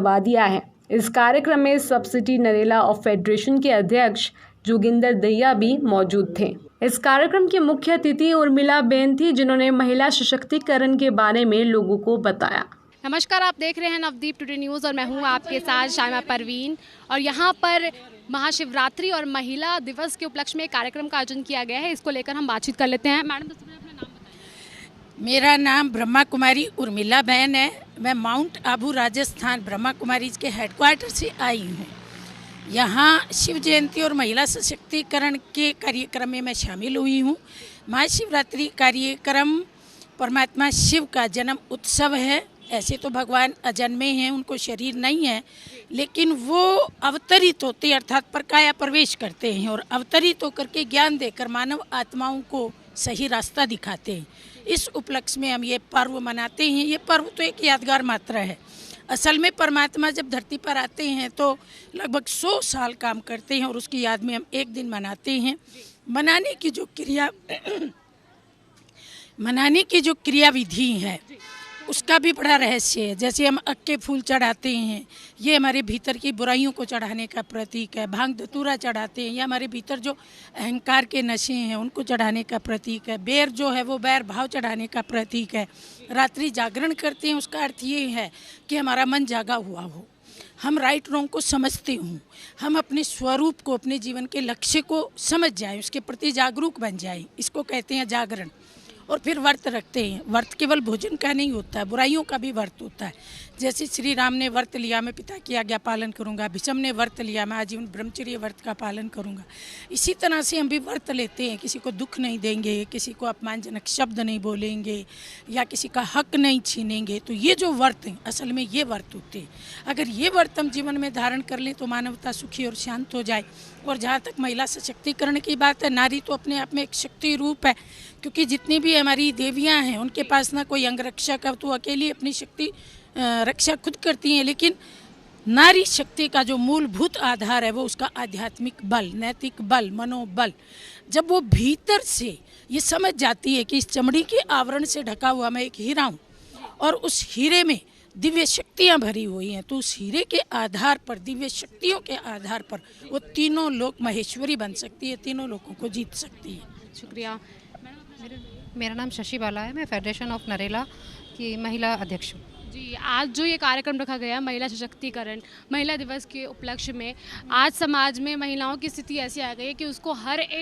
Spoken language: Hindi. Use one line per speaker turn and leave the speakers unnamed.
करवा दिया है। इस कार्यक्रम में सबसिटी नरेला ऑफ फेडरेशन के अध्यक्ष जोगिंदर दहिया भी मौजूद थे। इस कार्यक्रम की मुख्य अतिथि उर्मिला बेन थी, जिन्होंने महिला सशक्तिकरण के बारे में लोगों को बताया।
नमस्कार, आप देख रहे हैं नवदीप टुडे न्यूज़ और मैं हूं आपके साथ शाइमा परवीन। और यहां पर महाशिवरात्रि और महिला दिवस के उपलक्ष्य में कार्यक्रम का आयोजन किया गया है। इसको लेकर हम बातचीत कर लेते हैं। मैडम, अपना नाम बताइए।
मेरा नाम ब्रह्मा कुमारी उर्मिला बहन है। मैं माउंट आबू राजस्थान ब्रह्मा कुमारी के हेडक्वार्टर से आई हूँ। यहाँ शिव जयंती और महिला सशक्तिकरण के कार्यक्रम में मैं शामिल हुई हूँ। महाशिवरात्रि कार्यक्रम परमात्मा शिव का जन्म उत्सव है। ऐसे तो भगवान अजन्मे हैं, उनको शरीर नहीं है, लेकिन वो अवतरित होते अर्थात परकाया प्रवेश करते हैं और अवतरित होकर के ज्ञान देकर मानव आत्माओं को सही रास्ता दिखाते हैं। इस उपलक्ष्य में हम ये पर्व मनाते हैं। ये पर्व तो एक यादगार मात्र है। असल में परमात्मा जब धरती पर आते हैं तो लगभग 100 साल काम करते हैं और उसकी याद में हम एक दिन मनाते हैं। मनाने की जो क्रियाविधि है उसका भी बड़ा रहस्य है। जैसे हम अक्के फूल चढ़ाते हैं, ये हमारे भीतर की बुराइयों को चढ़ाने का प्रतीक है। भांग धतूरा चढ़ाते हैं, ये हमारे भीतर जो अहंकार के नशे हैं उनको चढ़ाने का प्रतीक है। बेर जो है वो बैर भाव चढ़ाने का प्रतीक है। रात्रि जागरण करते हैं, उसका अर्थ ये है कि हमारा मन जागा हुआ हो, हम राइट रॉन्ग को समझते हों, हम अपने स्वरूप को, अपने जीवन के लक्ष्य को समझ जाएं, उसके प्रति जागरूक बन जाएं। इसको कहते हैं जागरण। और फिर व्रत रखते हैं। व्रत केवल भोजन का नहीं होता है, बुराइयों का भी व्रत होता है। जैसे श्री राम ने व्रत लिया, मैं पिता की आज्ञा पालन करूंगा। भीष्म ने व्रत लिया, मैं आजीवन ब्रह्मचर्य व्रत का पालन करूंगा। इसी तरह से हम भी व्रत लेते हैं। किसी को दुख नहीं देंगे, किसी को अपमानजनक शब्द नहीं बोलेंगे या किसी का हक नहीं छीनेंगे। तो ये जो व्रत हैं, असल में ये व्रत होते हैं। अगर ये व्रत हम जीवन में धारण कर लें तो मानवता सुखी और शांत हो जाए। और जहाँ तक महिला सशक्तिकरण की बात है, नारी तो अपने आप में एक शक्ति रूप है, क्योंकि जितनी भी हमारी देवियां हैं उनके पास ना कोई अंग रक्षक है, तो अकेली अपनी शक्ति रक्षा खुद करती हैं। लेकिन नारी शक्ति का जो मूलभूत आधार है वो उसका आध्यात्मिक बल, नैतिक बल, मनोबल। जब वो भीतर से ये समझ जाती है कि इस चमड़ी के आवरण से ढका हुआ मैं एक हीरा हूँ और उस हीरे में दिव्य शक्तियाँ भरी हुई हैं, तो उस हीरे के आधार पर, दिव्य शक्तियों के आधार पर वो तीनों लोक महेश्वरी बन सकती है, तीनों लोगों को जीत सकती है।
शुक्रिया।
मेरा नाम शशि बाला है। मैं फेडरेशन ऑफ नरेला की महिला अध्यक्ष हूँ।
जी, आज जो ये कार्यक्रम रखा गया महिला सशक्तिकरण महिला दिवस के उपलक्ष्य में, आज समाज में महिलाओं की स्थिति ऐसी आ गई है कि उसको हर एक